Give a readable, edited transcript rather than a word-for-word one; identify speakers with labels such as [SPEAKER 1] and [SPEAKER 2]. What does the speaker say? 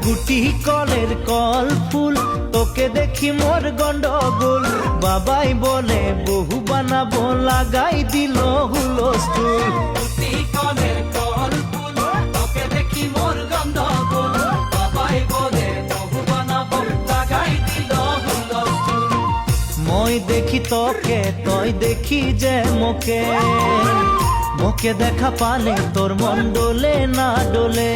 [SPEAKER 1] গুটি কলের কল ফুল তোকে দেখি মোর গন্ডগোল বাবাই বলে বহু বানাবো লাগাই দিল হুলস্থুল
[SPEAKER 2] গুটি কলের কল ফুল তোকে দেখি মোর গন্ডগোল বাবাই বলে বহু বানাবো লাগাই দিল হুলস্থুল
[SPEAKER 1] মই দেখি তোকে তই দেখি যে মোকে মোকে দেখা পালে তোর মন ডোলে না ডোলে